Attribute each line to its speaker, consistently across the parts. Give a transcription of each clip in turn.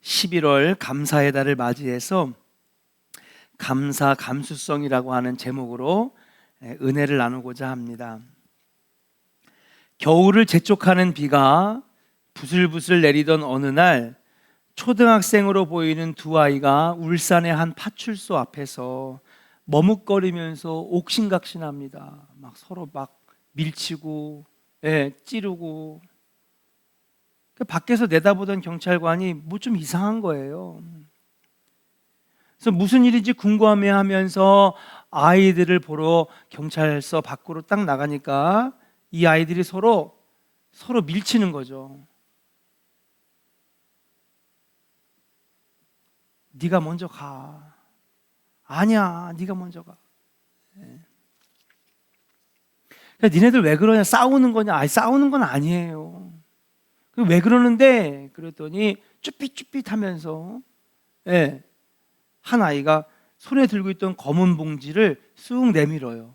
Speaker 1: 11월 감사의 달을 맞이해서 감사 감수성이라고 하는 제목으로 은혜를 나누고자 합니다. 겨울을 재촉하는 비가 부슬부슬 내리던 어느 날 초등학생으로 보이는 두 아이가 울산의 한 파출소 앞에서 머뭇거리면서 옥신각신합니다. 막 서로 막 밀치고 찌르고. 밖에서 내다보던 경찰관이 뭐 좀 이상한 거예요. 그래서 무슨 일인지 궁금해하면서 아이들을 보러 경찰서 밖으로 딱 나가니까 이 아이들이 서로 밀치는 거죠. 네가 먼저 가. 아니야, 네가 먼저 가. 그러니까 니네들 왜 그러냐? 싸우는 거냐? 아니, 싸우는 건 아니에요. 왜 그러는데? 그랬더니 쭈삣쭈삣하면서 한 아이가 손에 들고 있던 검은 봉지를 쑥 내밀어요.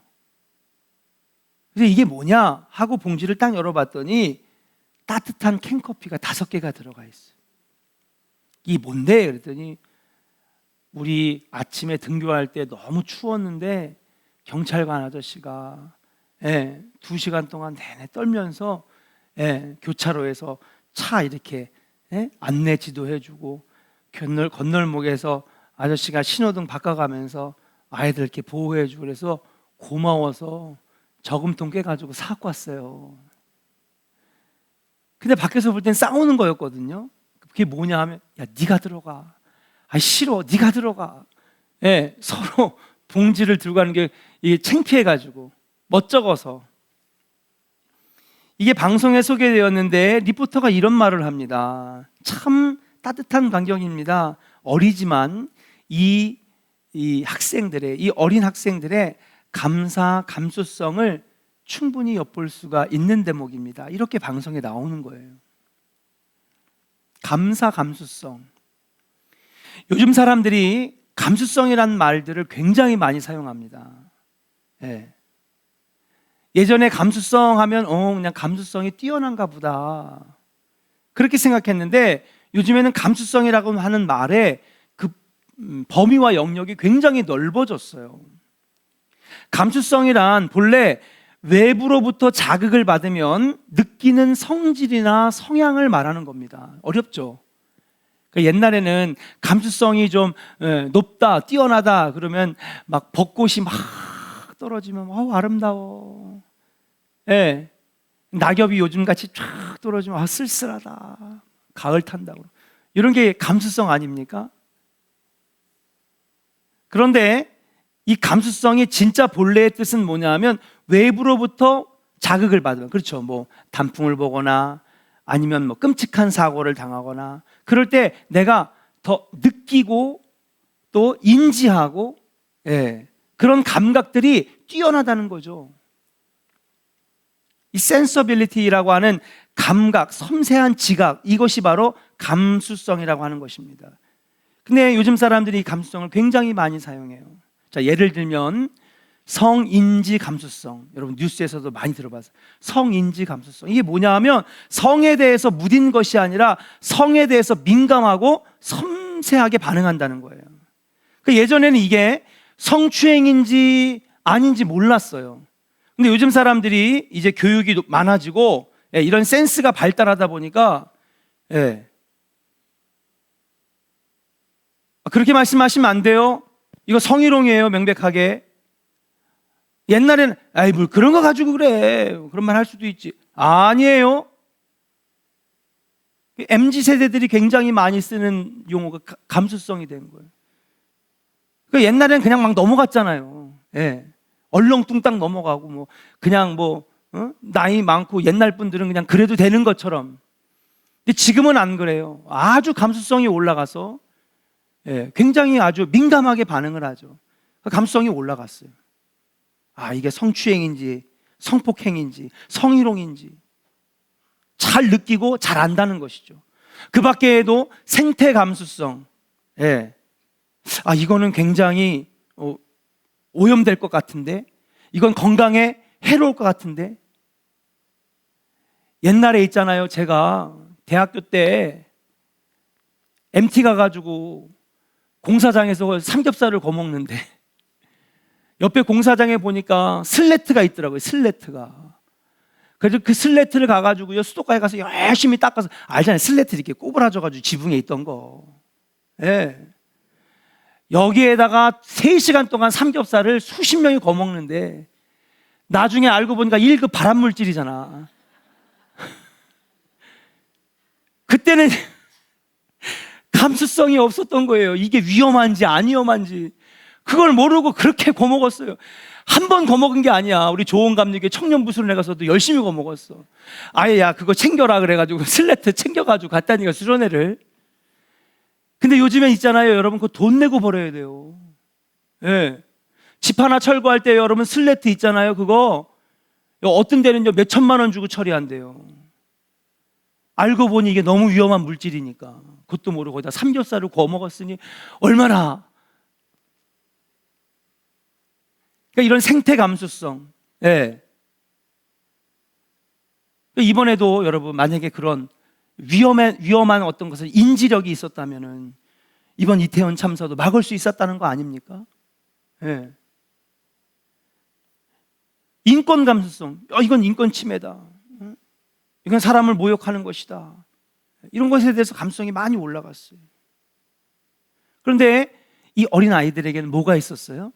Speaker 1: 그래서 이게 뭐냐 하고 봉지를 딱 열어봤더니 따뜻한 캔커피가 5개가 들어가 있어요. 이게 뭔데? 그랬더니 우리 아침에 등교할 때 너무 추웠는데 경찰관 아저씨가 2시간 동안 내내 떨면서 교차로에서 차 이렇게 안내 지도해주고 건널목에서 아저씨가 신호등 바꿔가면서 아이들 이렇게 보호해주고 그래서 고마워서 저금통 깨가지고 사갖고 왔어요. 근데 밖에서 볼 땐 싸우는 거였거든요. 그게 뭐냐 하면 야 네가 들어가. 아 싫어 네가 들어가. 서로 봉지를 들고 가는 게 이게 창피해가지고 멋쩍어서. 이게 방송에 소개되었는데 리포터가 이런 말을 합니다. 참 따뜻한 광경입니다. 어리지만 이 어린 학생들의 감사 감수성을 충분히 엿볼 수가 있는 대목입니다. 이렇게 방송에 나오는 거예요. 감사 감수성. 요즘 사람들이 감수성이라는 말들을 굉장히 많이 사용합니다. 예전에 감수성 하면 그냥 감수성이 뛰어난가 보다 그렇게 생각했는데 요즘에는 감수성이라고 하는 말의 그 범위와 영역이 굉장히 넓어졌어요. 감수성이란 본래 외부로부터 자극을 받으면 느끼는 성질이나 성향을 말하는 겁니다. 어렵죠? 그러니까 옛날에는 감수성이 좀 높다, 뛰어나다 그러면 막 벚꽃이 막 떨어지면 아름다워. 낙엽이 요즘같이 쫙 떨어지면 쓸쓸하다. 가을 탄다고. 이런 게 감수성 아닙니까? 그런데 이 감수성의 진짜 본래의 뜻은 뭐냐 하면 외부로부터 자극을 받으면, 그렇죠, 뭐 단풍을 보거나 아니면 뭐 끔찍한 사고를 당하거나 그럴 때 내가 더 느끼고 또 인지하고 그런 감각들이 뛰어나다는 거죠. 이 센서빌리티라고 하는 감각, 섬세한 지각, 이것이 바로 감수성이라고 하는 것입니다. 근데 요즘 사람들이 이 감수성을 굉장히 많이 사용해요. 자, 예를 들면 성인지 감수성. 여러분 뉴스에서도 많이 들어봤어요. 성인지 감수성. 이게 뭐냐 하면 성에 대해서 무딘 것이 아니라 성에 대해서 민감하고 섬세하게 반응한다는 거예요. 예전에는 이게 성추행인지 아닌지 몰랐어요. 근데 요즘 사람들이 이제 교육이 많아지고 이런 센스가 발달하다 보니까 그렇게 말씀하시면 안 돼요. 이거 성희롱이에요, 명백하게. 옛날에는 뭘 그런 거 가지고 그래, 그런 말 할 수도 있지. 아니에요. MZ세대들이 굉장히 많이 쓰는 용어가 감수성이 된 거예요. 옛날에는 그냥 막 넘어갔잖아요. 얼렁뚱땅 넘어가고 뭐 그냥 나이 많고 옛날 분들은 그냥 그래도 되는 것처럼. 근데 지금은 안 그래요. 아주 감수성이 올라가서 굉장히 아주 민감하게 반응을 하죠. 감수성이 올라갔어요. 이게 성추행인지 성폭행인지 성희롱인지 잘 느끼고 잘 안다는 것이죠. 그 밖에도 생태 감수성. 이거는 굉장히 오염될 것 같은데, 이건 건강에 해로울 것 같은데. 옛날에 있잖아요, 제가 대학교 때 MT 가가지고 공사장에서 삼겹살을 거먹는데 옆에 공사장에 보니까 슬래트가 있더라고요. 슬래트가. 그래서 그 슬래트를 가가지고요, 수도가에 가서 열심히 닦아서, 알잖아요, 슬래트 이렇게 꼬부라져가지고 지붕에 있던 거. 예. 여기에다가 3시간 동안 삼겹살을 수십 명이 거먹는데 나중에 알고 보니까 1급 발암물질이잖아. 그때는 감수성이 없었던 거예요. 이게 위험한지 안 위험한지 그걸 모르고 그렇게 거먹었어요. 한 번 거먹은 게 아니야. 우리 조원 감독이 청년부수를 내가서도 열심히 거먹었어. 아예 야 그거 챙겨라 그래가지고 슬래트 챙겨가지고 갔다니까, 수련회를. 근데 요즘엔 있잖아요, 여러분, 그거 돈 내고 버려야 돼요. 예. 집 하나 철거할 때 여러분 슬래트 있잖아요, 그거 어떤 데는요 몇 천만 원 주고 처리한대요. 알고 보니 이게 너무 위험한 물질이니까 그것도 모르고 거기다 삼겹살을 구워 먹었으니 얼마나. 그러니까 이런 생태 감수성. 예. 이번에도 여러분 만약에 그런 위험한 어떤 것을 인지력이 있었다면은 이번 이태원 참사도 막을 수 있었다는 거 아닙니까? 예. 인권 감수성. 이건 인권 침해다. 이건 사람을 모욕하는 것이다. 이런 것에 대해서 감수성이 많이 올라갔어요. 그런데 이 어린 아이들에게는 뭐가 있었어요?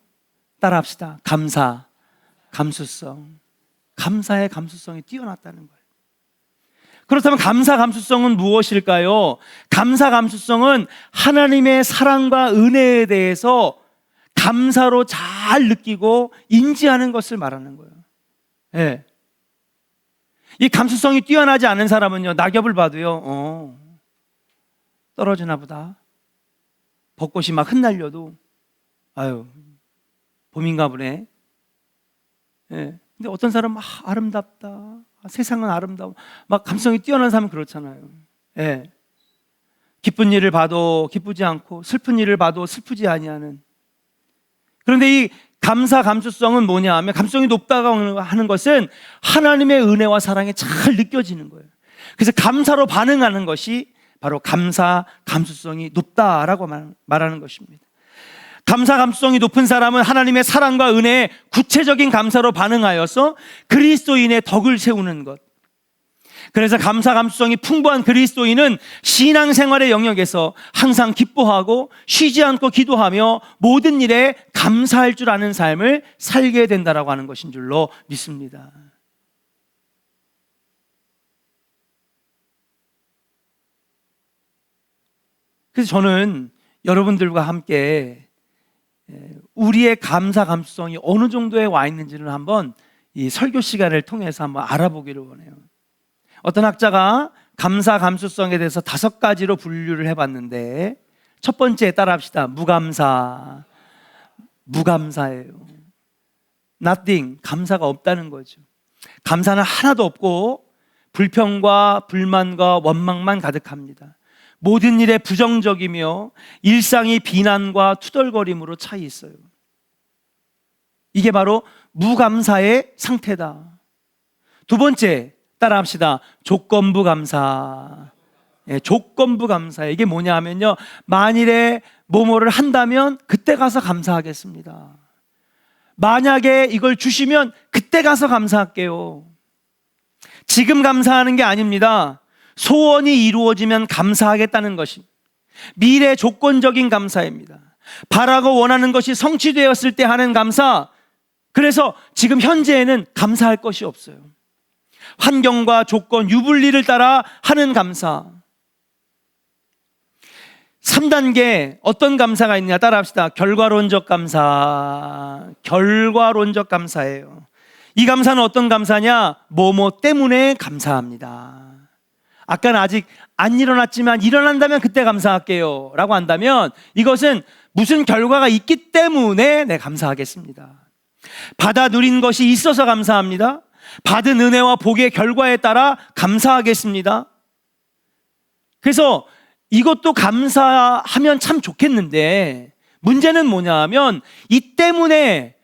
Speaker 1: 따라합시다. 감사, 감수성. 감사의 감수성이 뛰어났다는 거예요. 그렇다면 감사 감수성은 무엇일까요? 감사 감수성은 하나님의 사랑과 은혜에 대해서 감사로 잘 느끼고 인지하는 것을 말하는 거예요. 예. 이 감수성이 뛰어나지 않은 사람은요, 낙엽을 봐도요, 떨어지나 보다. 벚꽃이 막 흩날려도, 아유, 봄인가 보네. 예. 근데 어떤 사람은 아름답다. 세상은 아름다워. 막 감성이 뛰어난 사람은 그렇잖아요. 예. 기쁜 일을 봐도 기쁘지 않고 슬픈 일을 봐도 슬프지 아니하는. 그런데 이 감사 감수성은 뭐냐 하면, 감성이 높다고 하는 것은 하나님의 은혜와 사랑이 잘 느껴지는 거예요. 그래서 감사로 반응하는 것이 바로 감사 감수성이 높다라고 말하는 것입니다. 감사 감수성이 높은 사람은 하나님의 사랑과 은혜에 구체적인 감사로 반응하여서 그리스도인의 덕을 세우는 것. 그래서 감사 감수성이 풍부한 그리스도인은 신앙생활의 영역에서 항상 기뻐하고 쉬지 않고 기도하며 모든 일에 감사할 줄 아는 삶을 살게 된다라고 하는 것인 줄로 믿습니다. 그래서 저는 여러분들과 함께 우리의 감사 감수성이 어느 정도에 와 있는지를 한번 이 설교 시간을 통해서 한번 알아보기를 원해요. 어떤 학자가 감사 감수성에 대해서 5가지로 분류를 해봤는데, 첫 번째 따라합시다. 무감사. 무감사예요. nothing, 감사가 없다는 거죠. 감사는 하나도 없고 불평과 불만과 원망만 가득합니다. 모든 일에 부정적이며 일상이 비난과 투덜거림으로 차 있어요. 이게 바로 무감사의 상태다. 두 번째 따라합시다. 조건부 감사. 조건부 감사. 이게 뭐냐 하면요, 만일에 뭐뭐를 한다면 그때 가서 감사하겠습니다. 만약에 이걸 주시면 그때 가서 감사할게요. 지금 감사하는 게 아닙니다. 소원이 이루어지면 감사하겠다는 것이 미래 조건적인 감사입니다. 바라고 원하는 것이 성취되었을 때 하는 감사. 그래서 지금 현재에는 감사할 것이 없어요. 환경과 조건, 유불리를 따라 하는 감사. 3단계 어떤 감사가 있느냐 따라합시다. 결과론적 감사. 결과론적 감사예요. 이 감사는 어떤 감사냐? 뭐뭐 때문에 감사합니다. 아까는 아직 안 일어났지만 일어난다면 그때 감사할게요 라고 한다면, 이것은 무슨 결과가 있기 때문에 네, 감사하겠습니다. 받아 누린 것이 있어서 감사합니다. 받은 은혜와 복의 결과에 따라 감사하겠습니다. 그래서 이것도 감사하면 참 좋겠는데, 문제는 뭐냐 하면 이 때문에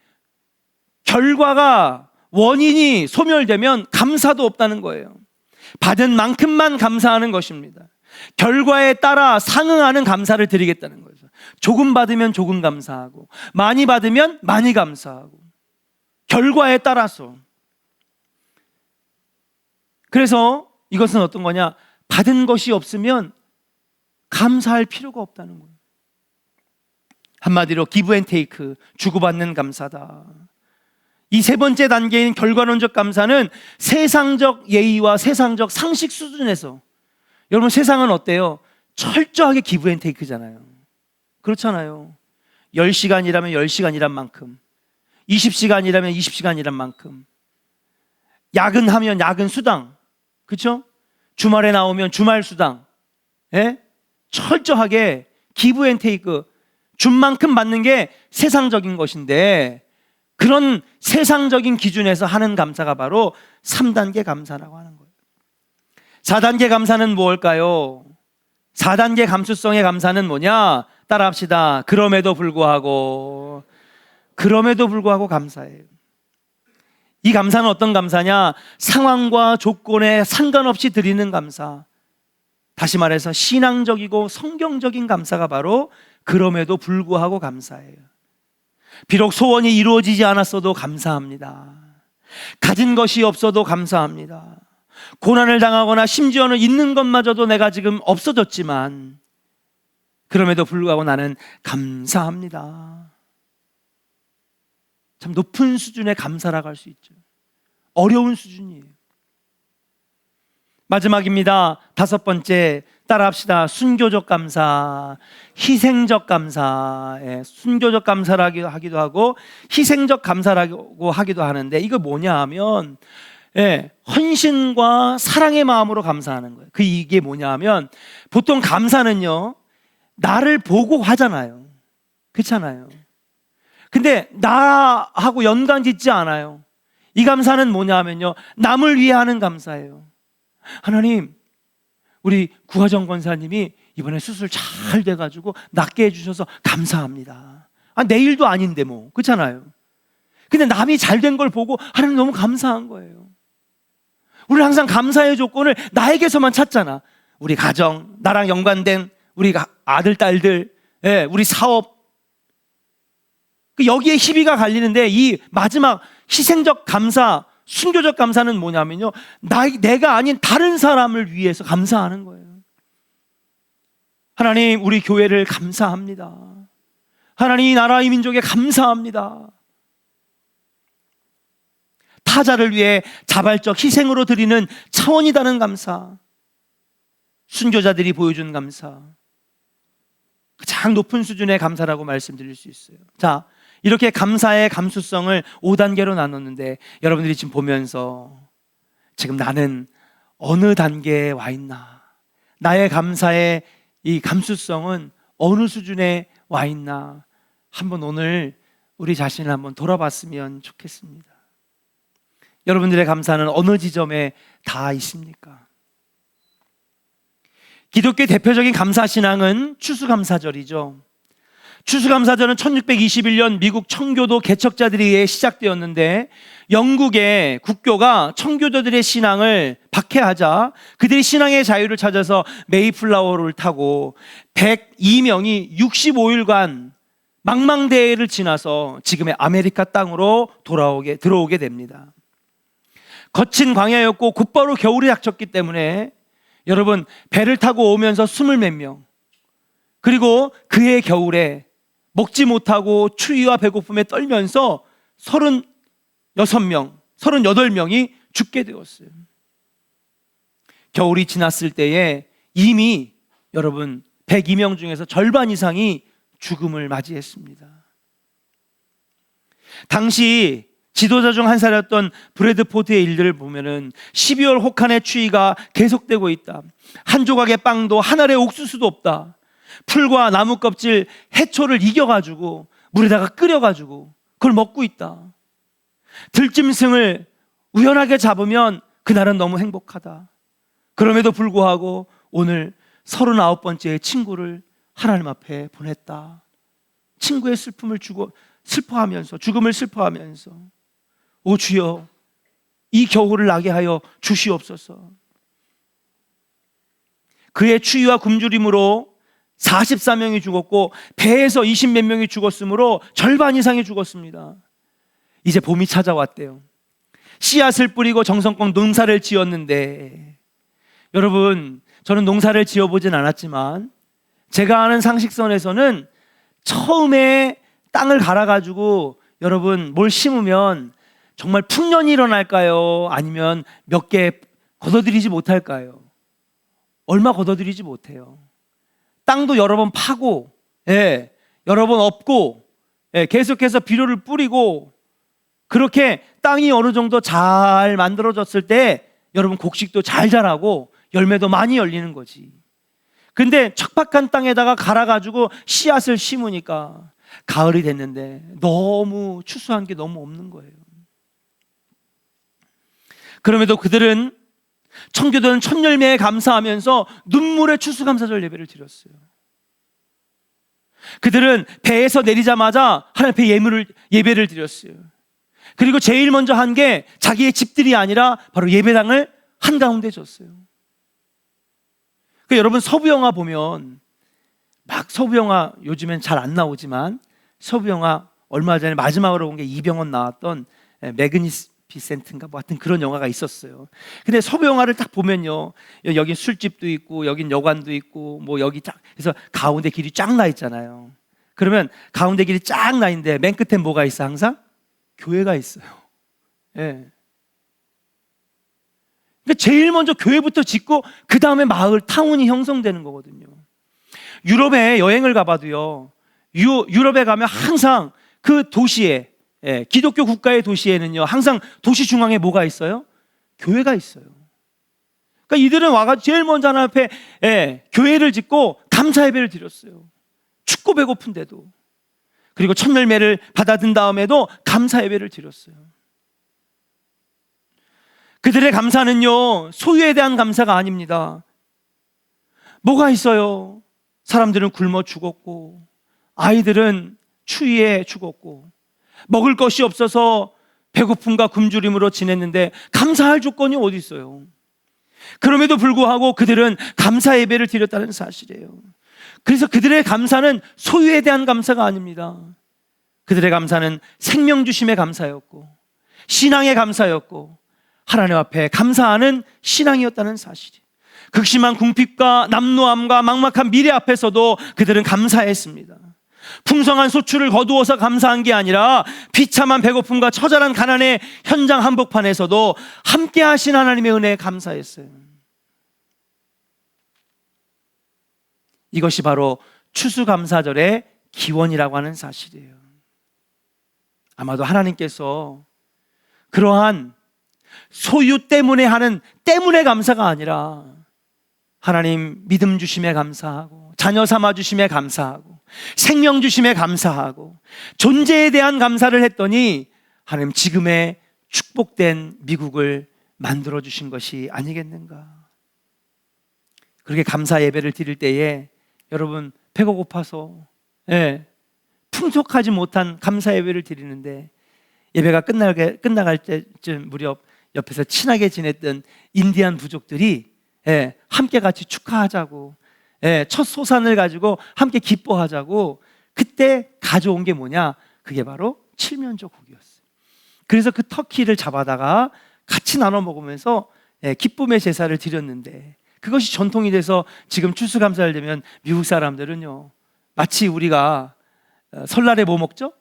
Speaker 1: 결과가 원인이 소멸되면 감사도 없다는 거예요. 받은 만큼만 감사하는 것입니다. 결과에 따라 상응하는 감사를 드리겠다는 거죠. 조금 받으면 조금 감사하고, 많이 받으면 많이 감사하고, 결과에 따라서. 그래서 이것은 어떤 거냐? 받은 것이 없으면 감사할 필요가 없다는 거예요. 한마디로 기브 앤 테이크, 주고받는 감사다. 이 세 번째 단계인 결과론적 감사는 세상적 예의와 세상적 상식 수준에서, 여러분 세상은 어때요? 철저하게 기브 앤 테이크잖아요. 그렇잖아요. 10시간 일하면 10시간 일한 만큼, 20시간 일하면 20시간 일한 만큼, 야근하면 야근 수당, 그렇죠? 주말에 나오면 주말 수당, 예? 철저하게 기브 앤 테이크, 준 만큼 받는 게 세상적인 것인데, 그런 세상적인 기준에서 하는 감사가 바로 3단계 감사라고 하는 거예요. 4단계 감사는 뭘까요? 4단계 감수성의 감사는 뭐냐? 따라합시다. 그럼에도 불구하고 감사해요. 이 감사는 어떤 감사냐? 상황과 조건에 상관없이 드리는 감사. 다시 말해서 신앙적이고 성경적인 감사가 바로 그럼에도 불구하고 감사해요. 비록 소원이 이루어지지 않았어도 감사합니다. 가진 것이 없어도 감사합니다. 고난을 당하거나 심지어는 있는 것마저도 내가 지금 없어졌지만 그럼에도 불구하고 나는 감사합니다. 참 높은 수준의 감사라고 할 수 있죠. 어려운 수준이에요. 마지막입니다. 5번째, 따라합시다. 순교적 감사, 희생적 감사. 순교적 감사라고 하기도 하고 희생적 감사라고 하기도 하는데, 이거 뭐냐 하면 헌신과 사랑의 마음으로 감사하는 거예요. 이게 뭐냐 하면, 보통 감사는요 나를 보고 하잖아요. 그렇잖아요. 근데 나하고 연관 짓지 않아요. 이 감사는 뭐냐 하면요, 남을 위해 하는 감사예요. 하나님, 우리 구하정 권사님이 이번에 수술 잘 돼가지고 낫게 해주셔서 감사합니다. 내일도 아닌데 뭐, 그렇잖아요. 근데 남이 잘 된 걸 보고 하나님 너무 감사한 거예요. 우리 항상 감사의 조건을 나에게서만 찾잖아. 우리 가정, 나랑 연관된 우리 아들, 딸들, 우리 사업, 여기에 희비가 갈리는데, 이 마지막 희생적 감사, 순교적 감사는 뭐냐면요, 내가 아닌 다른 사람을 위해서 감사하는 거예요. 하나님, 우리 교회를 감사합니다. 하나님, 이 나라 이 민족에 감사합니다. 타자를 위해 자발적 희생으로 드리는 차원이다는 감사, 순교자들이 보여준 감사, 가장 높은 수준의 감사라고 말씀드릴 수 있어요. 자, 이렇게 감사의 감수성을 5단계로 나눴는데, 여러분들이 지금 보면서 지금 나는 어느 단계에 와 있나, 나의 감사의 이 감수성은 어느 수준에 와 있나, 한번 오늘 우리 자신을 한번 돌아봤으면 좋겠습니다. 여러분들의 감사는 어느 지점에 다 있습니까? 기독교의 대표적인 감사신앙은 추수감사절이죠. 추수감사절은 1621년 미국 청교도 개척자들에 의해 시작되었는데, 영국의 국교가 청교도들의 신앙을 박해하자 그들이 신앙의 자유를 찾아서 메이플라워를 타고 102명이 65일간 망망대해를 지나서 지금의 아메리카 땅으로 들어오게 됩니다. 거친 광야였고 곧바로 겨울이 닥쳤기 때문에 여러분, 배를 타고 오면서 20 몇 명, 그리고 그해 겨울에 먹지 못하고 추위와 배고픔에 떨면서 36명, 38명이 죽게 되었어요. 겨울이 지났을 때에 이미 여러분 102명 중에서 절반 이상이 죽음을 맞이했습니다. 당시 지도자 중 한 사람이었던 브래드포트의 일들을 보면은 12월 혹한의 추위가 계속되고 있다. 한 조각의 빵도 한 알의 옥수수도 없다. 풀과 나무 껍질, 해초를 이겨가지고 물에다가 끓여가지고 그걸 먹고 있다. 들짐승을 우연하게 잡으면 그날은 너무 행복하다. 그럼에도 불구하고 오늘 39번째 친구를 하나님 앞에 보냈다. 친구의 슬픔을 슬퍼하면서, 죽음을 슬퍼하면서, 오 주여, 이 겨울을 나게 하여 주시옵소서. 그의 추위와 굶주림으로 44명이 죽었고 배에서 20몇 명이 죽었으므로 절반 이상이 죽었습니다. 이제 봄이 찾아왔대요. 씨앗을 뿌리고 정성껏 농사를 지었는데, 여러분, 저는 농사를 지어보진 않았지만 제가 아는 상식선에서는 처음에 땅을 갈아가지고 여러분 뭘 심으면 정말 풍년이 일어날까요? 아니면 몇 개 걷어들이지 못할까요? 얼마 걷어들이지 못해요. 땅도 여러 번 파고, 여러 번 엎고, 계속해서 비료를 뿌리고, 그렇게 땅이 어느 정도 잘 만들어졌을 때 여러분 곡식도 잘 자라고 열매도 많이 열리는 거지. 근데 척박한 땅에다가 갈아가지고 씨앗을 심으니까 가을이 됐는데 너무 추수한 게 너무 없는 거예요. 그럼에도 그들은 청교도는 첫 열매에 감사하면서 눈물의 추수감사절 예배를 드렸어요. 그들은 배에서 내리자마자 하나님 앞에 예배를 드렸어요. 그리고 제일 먼저 한 게 자기의 집들이 아니라 바로 예배당을 한가운데 줬어요. 여러분 서부 영화 보면 막 서부 영화 요즘엔 잘 안 나오지만 서부 영화 얼마 전에 마지막으로 본 게 이병헌 나왔던 매그니피센트인가 뭐 하여튼 그런 영화가 있었어요. 근데 서부 영화를 딱 보면요, 여긴 술집도 있고 여긴 여관도 있고 뭐 여기 쫙 그래서 가운데 길이 쫙 나 있잖아요. 그러면 가운데 길이 쫙 나 있는데 맨 끝에 뭐가 있어? 항상 교회가 있어요. 그러니까 제일 먼저 교회부터 짓고 그 다음에 마을, 타운이 형성되는 거거든요. 유럽에 여행을 가봐도요, 유럽에 가면 항상 그 도시에, 기독교 국가의 도시에는요, 항상 도시 중앙에 뭐가 있어요? 교회가 있어요. 그러니까 이들은 와가지고 제일 먼저 하나님 앞에 교회를 짓고 감사 예배를 드렸어요. 춥고 배고픈데도. 그리고 첫 열매를 받아든 다음에도 감사 예배를 드렸어요. 그들의 감사는요, 소유에 대한 감사가 아닙니다. 뭐가 있어요? 사람들은 굶어 죽었고, 아이들은 추위에 죽었고, 먹을 것이 없어서 배고픔과 굶주림으로 지냈는데 감사할 조건이 어디 있어요? 그럼에도 불구하고 그들은 감사 예배를 드렸다는 사실이에요. 그래서 그들의 감사는 소유에 대한 감사가 아닙니다. 그들의 감사는 생명 주심의 감사였고, 신앙의 감사였고, 하나님 앞에 감사하는 신앙이었다는 사실이에요. 극심한 궁핍과 남노함과 막막한 미래 앞에서도 그들은 감사했습니다. 풍성한 소출을 거두어서 감사한 게 아니라 비참한 배고픔과 처절한 가난의 현장 한복판에서도 함께 하신 하나님의 은혜에 감사했어요. 이것이 바로 추수감사절의 기원이라고 하는 사실이에요. 아마도 하나님께서 그러한 소유 때문에 하는 때문에 감사가 아니라 하나님 믿음 주심에 감사하고, 자녀 삼아 주심에 감사하고, 생명 주심에 감사하고, 존재에 대한 감사를 했더니 하나님 지금의 축복된 미국을 만들어 주신 것이 아니겠는가. 그렇게 감사 예배를 드릴 때에 여러분 배가 고파서 풍족하지 못한 감사 예배를 드리는데, 예배가 끝나갈 때쯤 무렵 옆에서 친하게 지냈던 인디안 부족들이 함께 같이 축하하자고, 첫 소산을 가지고 함께 기뻐하자고, 그때 가져온 게 뭐냐? 그게 바로 칠면조 고기였어요. 그래서 그 터키를 잡아다가 같이 나눠 먹으면서 기쁨의 제사를 드렸는데, 그것이 전통이 돼서 지금 추수감사를 되면 미국 사람들은요, 마치 우리가 설날에 뭐 먹죠?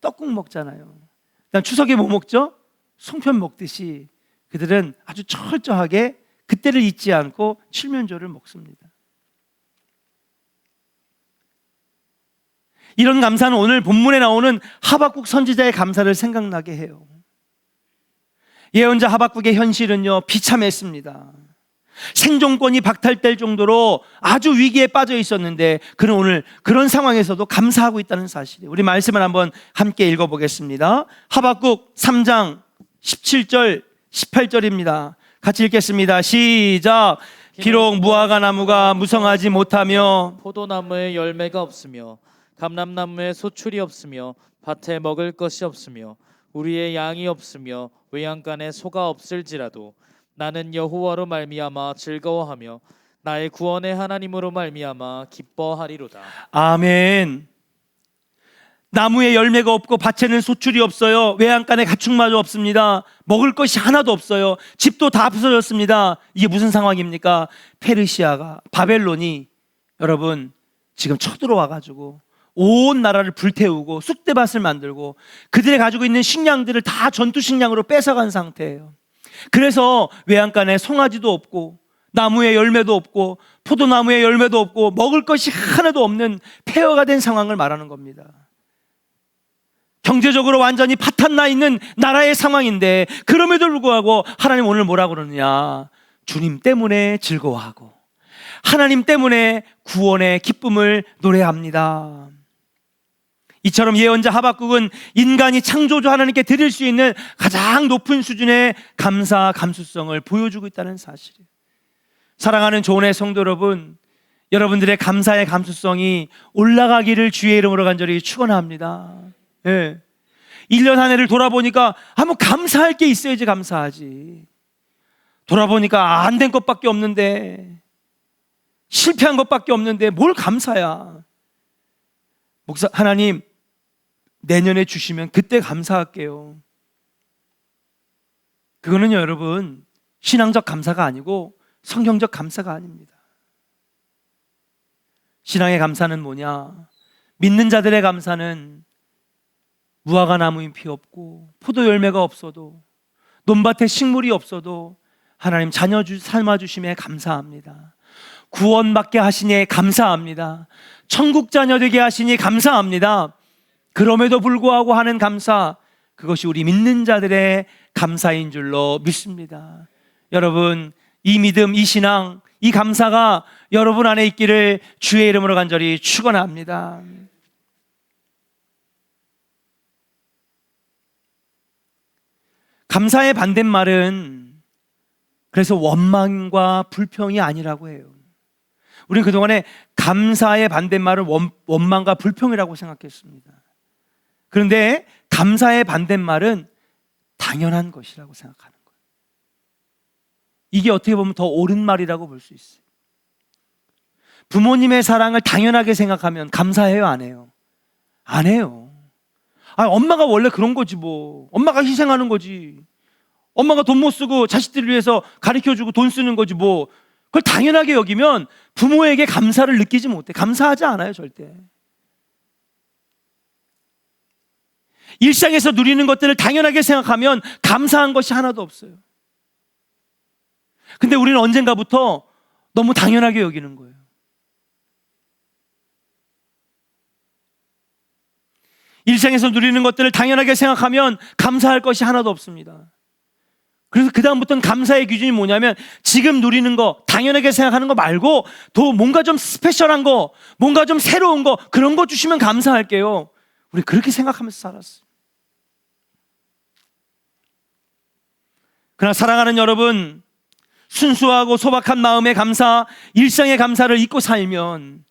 Speaker 1: 떡국 먹잖아요. 그다음 추석에 뭐 먹죠? 송편 먹듯이 그들은 아주 철저하게 그때를 잊지 않고 칠면조를 먹습니다. 이런 감사는 오늘 본문에 나오는 하박국 선지자의 감사를 생각나게 해요. 예언자 하박국의 현실은요, 비참했습니다. 생존권이 박탈될 정도로 아주 위기에 빠져 있었는데, 그는 오늘 그런 상황에서도 감사하고 있다는 사실이에요. 우리 말씀을 한번 함께 읽어보겠습니다. 하박국 3장 17절 18절입니다. 같이 읽겠습니다. 시작. 비록 무화과 나무가 무성하지 못하며
Speaker 2: 포도나무에 열매가 없으며 감람나무에 소출이 없으며 밭에 먹을 것이 없으며 우리의 양이 없으며 외양간에 소가 없을지라도 나는 여호와로 말미암아 즐거워하며 나의 구원의 하나님으로 말미암아 기뻐하리로다.
Speaker 1: 아멘. 나무에 열매가 없고 밭에는 소출이 없어요. 외양간에 가축마저 없습니다. 먹을 것이 하나도 없어요. 집도 다 부서졌습니다. 이게 무슨 상황입니까? 페르시아가, 바벨론이 여러분 지금 쳐들어와 가지고 온 나라를 불태우고 쑥대밭을 만들고 그들이 가지고 있는 식량들을 다 전투 식량으로 뺏어간 상태예요. 그래서 외양간에 송아지도 없고 나무에 열매도 없고 포도나무에 열매도 없고 먹을 것이 하나도 없는 폐허가 된 상황을 말하는 겁니다. 경제적으로 완전히 파탄나 있는 나라의 상황인데 그럼에도 불구하고 하나님 오늘 뭐라고 그러느냐? 주님 때문에 즐거워하고 하나님 때문에 구원의 기쁨을 노래합니다. 이처럼 예언자 하박국은 인간이 창조주 하나님께 드릴 수 있는 가장 높은 수준의 감사, 감수성을 보여주고 있다는 사실이에요. 사랑하는 조은의 성도 여러분, 여러분들의 감사의 감수성이 올라가기를 주의 이름으로 간절히 축원합니다. 예. 1년 한 해를 돌아보니까 한번 감사할 게 있어야지 감사하지. 돌아보니까 안 된 것밖에 없는데, 실패한 것밖에 없는데 뭘 감사야. 목사, 하나님 내년에 주시면 그때 감사할게요. 그거는요 여러분 신앙적 감사가 아니고 성경적 감사가 아닙니다. 신앙의 감사는 뭐냐? 믿는 자들의 감사는 무화과 나무 잎이 없고 포도 열매가 없어도 논밭에 식물이 없어도 하나님 자녀 삼아 주심에 감사합니다. 구원받게 하시니 감사합니다. 천국 자녀 되게 하시니 감사합니다. 그럼에도 불구하고 하는 감사, 그것이 우리 믿는 자들의 감사인 줄로 믿습니다. 여러분, 이 믿음, 이 신앙, 이 감사가 여러분 안에 있기를 주의 이름으로 간절히 축원합니다. 감사의 반대말은 그래서 원망과 불평이 아니라고 해요. 우리는 그동안에 감사의 반대말은 원망과 불평이라고 생각했습니다. 그런데 감사의 반대말은 당연한 것이라고 생각하는 거예요. 이게 어떻게 보면 더 옳은 말이라고 볼 수 있어요. 부모님의 사랑을 당연하게 생각하면 감사해요, 안 해요? 안 해요. 엄마가 원래 그런 거지 뭐. 엄마가 희생하는 거지. 엄마가 돈 못 쓰고 자식들을 위해서 가르쳐주고 돈 쓰는 거지 뭐. 그걸 당연하게 여기면 부모에게 감사를 느끼지 못해. 감사하지 않아요, 절대. 일상에서 누리는 것들을 당연하게 생각하면 감사한 것이 하나도 없어요. 근데 우리는 언젠가부터 너무 당연하게 여기는 거예요. 일상에서 누리는 것들을 당연하게 생각하면 감사할 것이 하나도 없습니다. 그래서 그 다음부터는 감사의 기준이 뭐냐면 지금 누리는 거, 당연하게 생각하는 거 말고 더 뭔가 좀 스페셜한 거, 뭔가 좀 새로운 거, 그런 거 주시면 감사할게요. 우리 그렇게 생각하면서 살았어요. 그러나 사랑하는 여러분, 순수하고 소박한 마음의 감사, 일상의 감사를 잊고 살면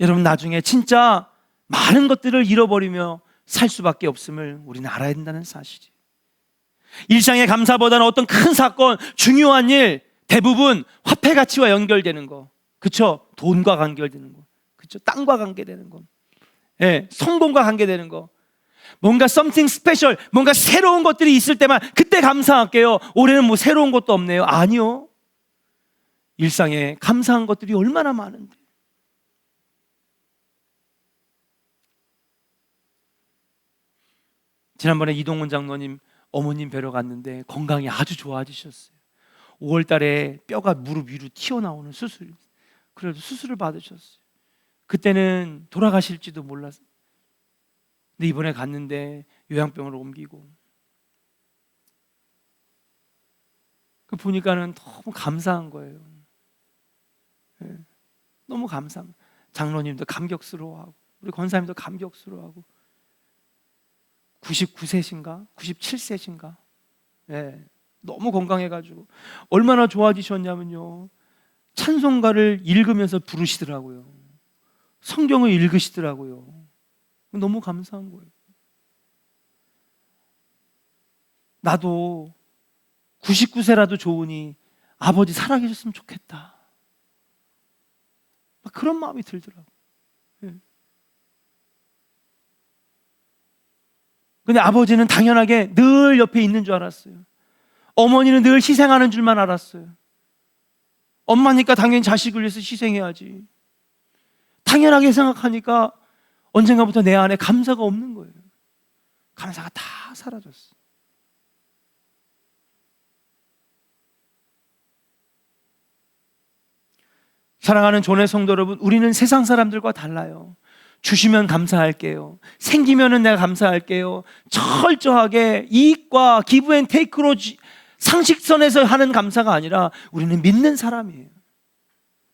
Speaker 1: 여러분 나중에 진짜 많은 것들을 잃어버리며 살 수밖에 없음을 우리는 알아야 된다는 사실이에요. 일상의 감사보다는 어떤 큰 사건, 중요한 일, 대부분 화폐 가치와 연결되는 거, 그렇죠? 돈과 관계되는 거, 그렇죠? 땅과 관계되는 거, 예, 성공과 관계되는 거, 뭔가 something special, 뭔가 새로운 것들이 있을 때만 그때 감사할게요. 올해는 뭐 새로운 것도 없네요. 아니요. 일상에 감사한 것들이 얼마나 많은데. 지난번에 이동훈 장로님 어머님 뵈러 갔는데 건강이 아주 좋아지셨어요. 5월 달에 뼈가 무릎 위로 튀어나오는 수술, 그래도 수술을 받으셨어요. 그때는 돌아가실지도 몰랐어요. 근데 이번에 갔는데 요양병으로 옮기고, 그 보니까는 너무 감사한 거예요. 네. 너무 감사합니다. 장로님도 감격스러워하고 우리 권사님도 감격스러워하고 99세신가 97세신가 네. 너무 건강해가지고 얼마나 좋아지셨냐면요, 찬송가를 읽으면서 부르시더라고요. 성경을 읽으시더라고요. 너무 감사한 거예요. 나도 99세라도 좋으니 아버지 살아계셨으면 좋겠다. 그런 마음이 들더라고요. 근데 아버지는 당연하게 늘 옆에 있는 줄 알았어요. 어머니는 늘 희생하는 줄만 알았어요. 엄마니까 당연히 자식을 위해서 희생해야지. 당연하게 생각하니까 언젠가부터 내 안에 감사가 없는 거예요. 감사가 다 사라졌어요. 사랑하는 존의 성도 여러분, 우리는 세상 사람들과 달라요. 주시면 감사할게요. 생기면은 내가 감사할게요. 철저하게 이익과 기브 앤 테이크로 상식선에서 하는 감사가 아니라 우리는 믿는 사람이에요.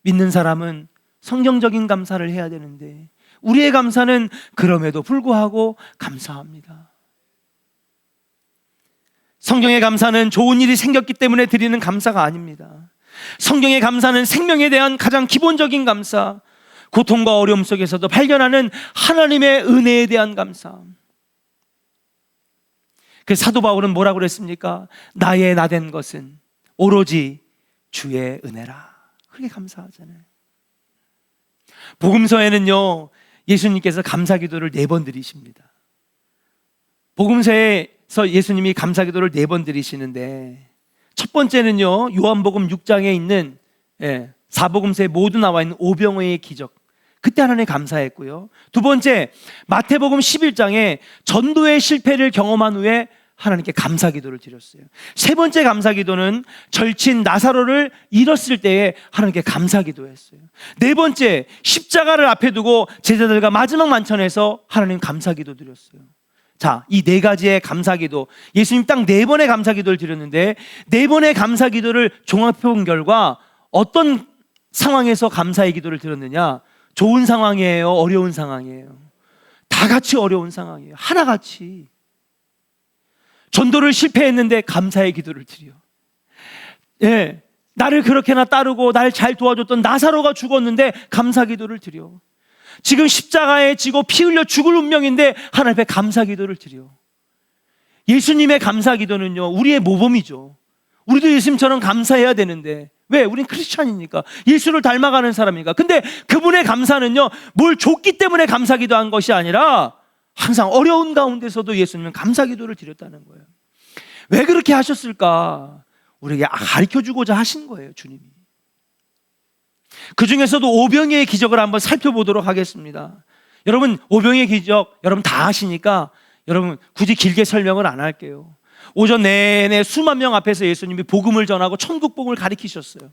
Speaker 1: 믿는 사람은 성경적인 감사를 해야 되는데 우리의 감사는 그럼에도 불구하고 감사합니다. 성경의 감사는 좋은 일이 생겼기 때문에 드리는 감사가 아닙니다. 성경의 감사는 생명에 대한 가장 기본적인 감사, 고통과 어려움 속에서도 발견하는 하나님의 은혜에 대한 감사. 그 사도 바울은 뭐라고 그랬습니까? 나의 나된 것은 오로지 주의 은혜라. 그렇게 감사하잖아요. 복음서에는요, 예수님께서 감사 기도를 4번 드리십니다. 복음서에서 예수님이 감사 기도를 4번 드리시는데, 첫 번째는요, 요한복음 6장에 있는 사복음서에 모두 나와 있는 오병이어의 기적, 그때 하나님 감사했고요. 두 번째, 마태복음 11장에 전도의 실패를 경험한 후에 하나님께 감사 기도를 드렸어요. 세 번째 감사 기도는 절친 나사로를 잃었을 때에 하나님께 감사 기도했어요. 네 번째, 십자가를 앞에 두고 제자들과 마지막 만찬에서 하나님 감사 기도 드렸어요. 자, 이 4가지의 감사 기도, 예수님 딱 4번의 감사 기도를 드렸는데 4번의 감사 기도를 종합해 본 결과 어떤 상황에서 감사의 기도를 드렸느냐? 좋은 상황이에요? 어려운 상황이에요? 다 같이 어려운 상황이에요. 하나같이. 전도를 실패했는데 감사의 기도를 드려. 나를 그렇게나 따르고 날 잘 도와줬던 나사로가 죽었는데 감사 기도를 드려. 지금 십자가에 지고 피 흘려 죽을 운명인데 하나님 앞에 감사 기도를 드려. 예수님의 감사 기도는요, 우리의 모범이죠. 우리도 예수님처럼 감사해야 되는데, 왜? 우린 크리스찬이니까, 예수를 닮아가는 사람이니까. 근데 그분의 감사는요, 뭘 줬기 때문에 감사 기도한 것이 아니라 항상 어려운 가운데서도 예수님은 감사 기도를 드렸다는 거예요. 왜 그렇게 하셨을까? 우리에게 가르쳐주고자 하신 거예요, 주님이. 그 중에서도 오병이의 기적을 한번 살펴보도록 하겠습니다. 여러분, 오병이의 기적 여러분 다 아시니까 여러분 굳이 길게 설명을 안 할게요. 오전 내내 수만 명 앞에서 예수님이 복음을 전하고 천국 복음을 가르치셨어요.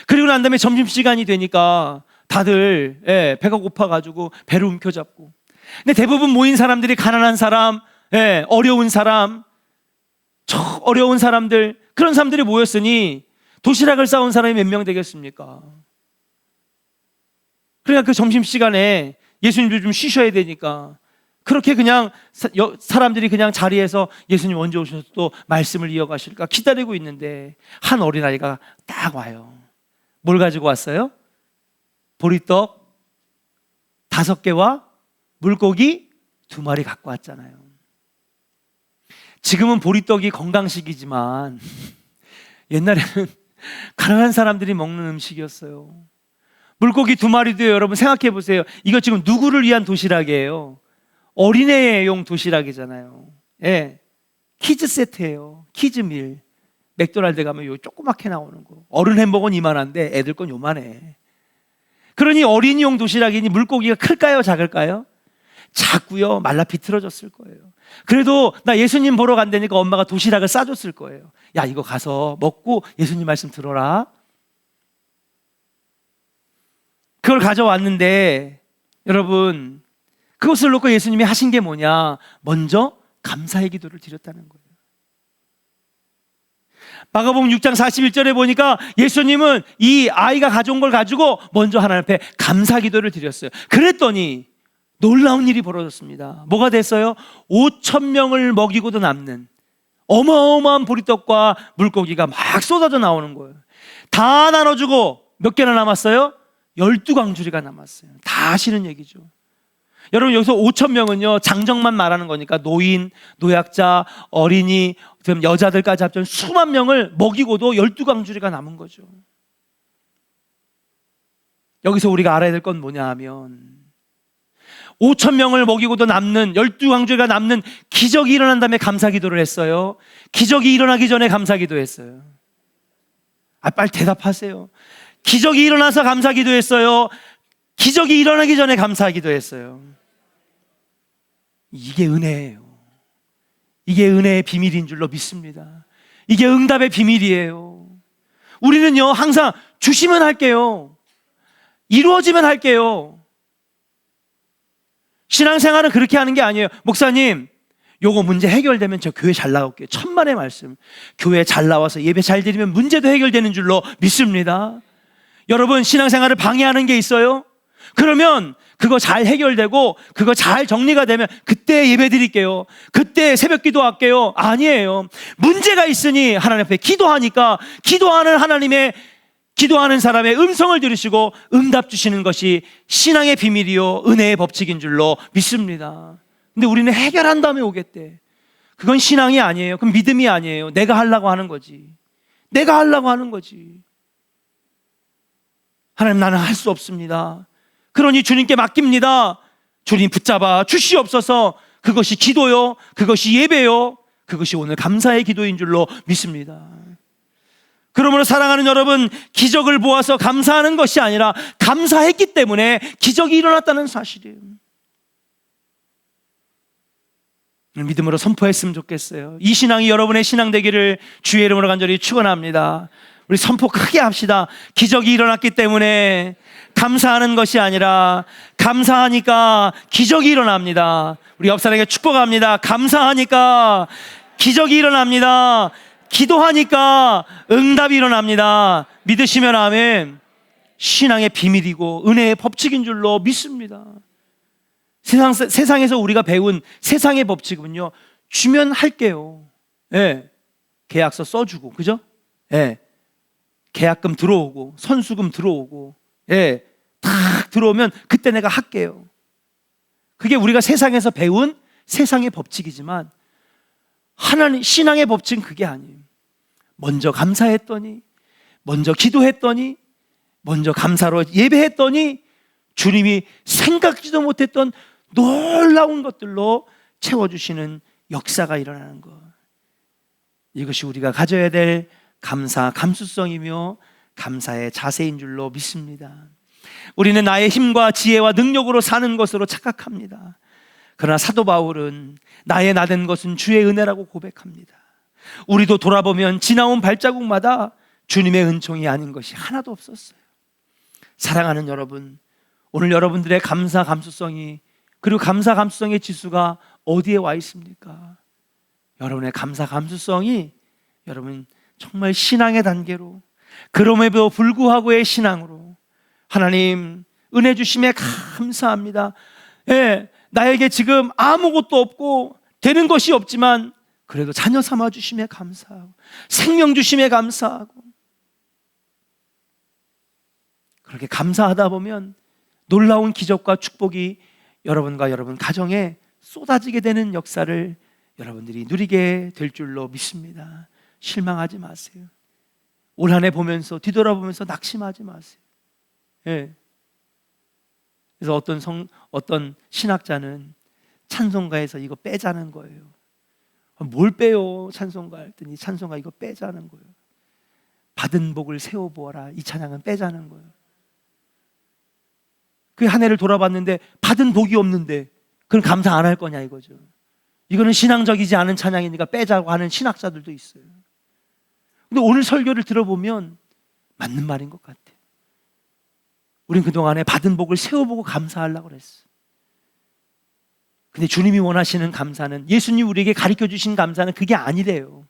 Speaker 1: 그리고 난 다음에 점심시간이 되니까 다들 배가 고파가지고 배를 움켜잡고, 근데 대부분 모인 사람들이 가난한 사람, 어려운 사람, 어려운 사람들, 그런 사람들이 모였으니 도시락을 싸온 사람이 몇 명 되겠습니까? 그러니까 그 점심시간에 예수님도 좀 쉬셔야 되니까 그렇게 그냥 사람들이 그냥 자리에서 예수님 언제 오셔서 또 말씀을 이어가실까 기다리고 있는데 한 어린아이가 딱 와요. 뭘 가지고 왔어요? 보리떡 5개와 물고기 2마리 갖고 왔잖아요. 지금은 보리떡이 건강식이지만 옛날에는 가난한 사람들이 먹는 음식이었어요. 물고기 2마리도요, 여러분 생각해 보세요. 이거 지금 누구를 위한 도시락이에요? 어린애용 도시락이잖아요. 키즈 세트예요. 키즈밀. 맥도날드 가면 요 조그맣게 나오는 거. 어른 햄버거는 이만한데 애들 건 요만해. 그러니 어린이용 도시락이니 물고기가 클까요, 작을까요? 작고요, 말라 비틀어졌을 거예요. 그래도 나 예수님 보러 간다니까 엄마가 도시락을 싸줬을 거예요. 야, 이거 가서 먹고 예수님 말씀 들어라. 그걸 가져왔는데 여러분, 그것을 놓고 예수님이 하신 게 뭐냐? 먼저 감사의 기도를 드렸다는 거예요. 마가복음 6장 41절에 보니까 예수님은 이 아이가 가져온 걸 가지고 먼저 하나님 앞에 감사 기도를 드렸어요. 그랬더니 놀라운 일이 벌어졌습니다. 뭐가 됐어요? 5,000명을 먹이고도 남는 어마어마한 보리떡과 물고기가 막 쏟아져 나오는 거예요. 다 나눠주고 몇 개나 남았어요? 12광주리가 남았어요. 다 아시는 얘기죠. 여러분, 여기서 5,000명은요 장정만 말하는 거니까 노인, 노약자, 어린이, 여자들까지 합치면 수만 명을 먹이고도 12광주리가 남은 거죠. 여기서 우리가 알아야 될 건 뭐냐 하면 5천 명을 먹이고도 남는 12왕조가 남는 기적이 일어난 다음에 감사기도를 했어요. 기적이 일어나기 전에 감사기도 했어요. 빨리 대답하세요. 기적이 일어나서 감사기도 했어요. 기적이 일어나기 전에 감사기도 했어요. 이게 은혜예요. 이게 은혜의 비밀인 줄로 믿습니다. 이게 응답의 비밀이에요. 우리는요, 항상 주시면 할게요. 이루어지면 할게요. 신앙생활은 그렇게 하는 게 아니에요. 목사님, 요거 문제 해결되면 저 교회 잘 나올게요. 천만의 말씀. 교회 잘 나와서 예배 잘 드리면 문제도 해결되는 줄로 믿습니다. 여러분, 신앙생활을 방해하는 게 있어요? 그러면 그거 잘 해결되고 그거 잘 정리가 되면 그때 예배 드릴게요. 그때 새벽 기도할게요. 아니에요. 문제가 있으니 하나님 앞에 기도하니까 기도하는 사람의 음성을 들으시고 응답 주시는 것이 신앙의 비밀이요 은혜의 법칙인 줄로 믿습니다. 근데 우리는 해결한 다음에 오겠대. 그건 신앙이 아니에요. 그건 믿음이 아니에요. 내가 하려고 하는 거지. 내가 하려고 하는 거지. 하나님, 나는 할 수 없습니다. 그러니 주님께 맡깁니다. 주님 붙잡아 주시옵소서. 그것이 기도요, 그것이 예배요, 그것이 오늘 감사의 기도인 줄로 믿습니다. 그러므로 사랑하는 여러분, 기적을 보아서 감사하는 것이 아니라 감사했기 때문에 기적이 일어났다는 사실이에요. 믿음으로 선포했으면 좋겠어요. 이 신앙이 여러분의 신앙 되기를 주의 이름으로 간절히 축원합니다. 우리 선포 크게 합시다. 기적이 일어났기 때문에 감사하는 것이 아니라 감사하니까 기적이 일어납니다. 우리 옆 사람에게 축복합니다. 감사하니까 기적이 일어납니다. 기도하니까 응답이 일어납니다. 믿으시면 아멘. 신앙의 비밀이고 은혜의 법칙인 줄로 믿습니다. 세상에서 우리가 배운 세상의 법칙은요, 주면 할게요. 예. 계약서 써주고, 그죠? 예. 계약금 들어오고, 선수금 들어오고, 예. 딱 들어오면 그때 내가 할게요. 그게 우리가 세상에서 배운 세상의 법칙이지만 하나님 신앙의 법칙은 그게 아니에요. 먼저 감사했더니, 먼저 기도했더니, 먼저 감사로 예배했더니 주님이 생각지도 못했던 놀라운 것들로 채워주시는 역사가 일어나는 것. 이것이 우리가 가져야 될 감수성이며 감사의 자세인 줄로 믿습니다. 우리는 나의 힘과 지혜와 능력으로 사는 것으로 착각합니다. 그러나 사도 바울은 나의 나된 것은 주의 은혜라고 고백합니다. 우리도 돌아보면 지나온 발자국마다 주님의 은총이 아닌 것이 하나도 없었어요. 사랑하는 여러분, 오늘 여러분들의 감수성이, 그리고 감수성의 지수가 어디에 와 있습니까? 여러분의 감수성이 여러분 정말 신앙의 단계로, 그럼에도 불구하고의 신앙으로, 하나님 은혜 주심에 감사합니다. 예, 나에게 지금 아무것도 없고 되는 것이 없지만 그래도 자녀 삼아 주심에 감사하고 생명 주심에 감사하고, 그렇게 감사하다 보면 놀라운 기적과 축복이 여러분과 여러분 가정에 쏟아지게 되는 역사를 여러분들이 누리게 될 줄로 믿습니다. 실망하지 마세요. 올 한 해 보면서 뒤돌아보면서 낙심하지 마세요. 예. 그래서 어떤 신학자는 찬송가에서 이거 빼자는 거예요. 뭘 빼요? 찬송가 했더니 찬송가 이거 빼자는 거예요. 받은 복을 세워보아라, 이 찬양은 빼자는 거예요. 그 한 해를 돌아봤는데 받은 복이 없는데 그럼 감사 안 할 거냐 이거죠. 이거는 신앙적이지 않은 찬양이니까 빼자고 하는 신학자들도 있어요. 근데 오늘 설교를 들어보면 맞는 말인 것 같아요. 우린 그동안에 받은 복을 세워보고 감사하려고 그랬어. 근데 주님이 원하시는 감사는, 예수님 우리에게 가르쳐 주신 감사는 그게 아니래요.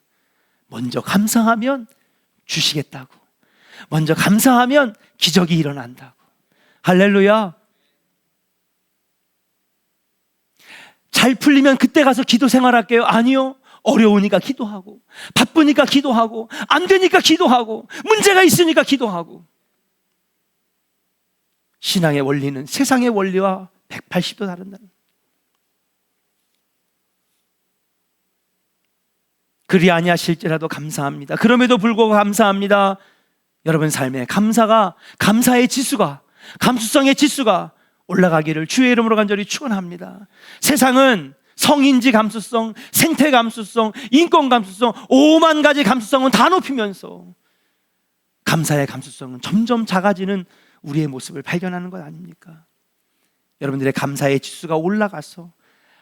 Speaker 1: 먼저 감사하면 주시겠다고, 먼저 감사하면 기적이 일어난다고. 할렐루야. 잘 풀리면 그때 가서 기도 생활할게요. 아니요. 어려우니까 기도하고, 바쁘니까 기도하고, 안 되니까 기도하고, 문제가 있으니까 기도하고. 신앙의 원리는 세상의 원리와 180도 다른다는 거예요. 그리 아니하실지라도 감사합니다. 그럼에도 불구하고 감사합니다. 여러분 삶에 감사의 지수가, 감수성의 지수가 올라가기를 주의 이름으로 간절히 축원합니다. 세상은 성인지 감수성, 생태 감수성, 인권 감수성, 5만 가지 감수성은 다 높이면서 감사의 감수성은 점점 작아지는 우리의 모습을 발견하는 것 아닙니까? 여러분들의 감사의 지수가 올라가서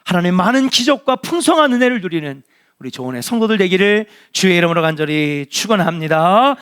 Speaker 1: 하나님의 많은 기적과 풍성한 은혜를 누리는 우리 조원의 성도들 되기를 주의 이름으로 간절히 축원합니다.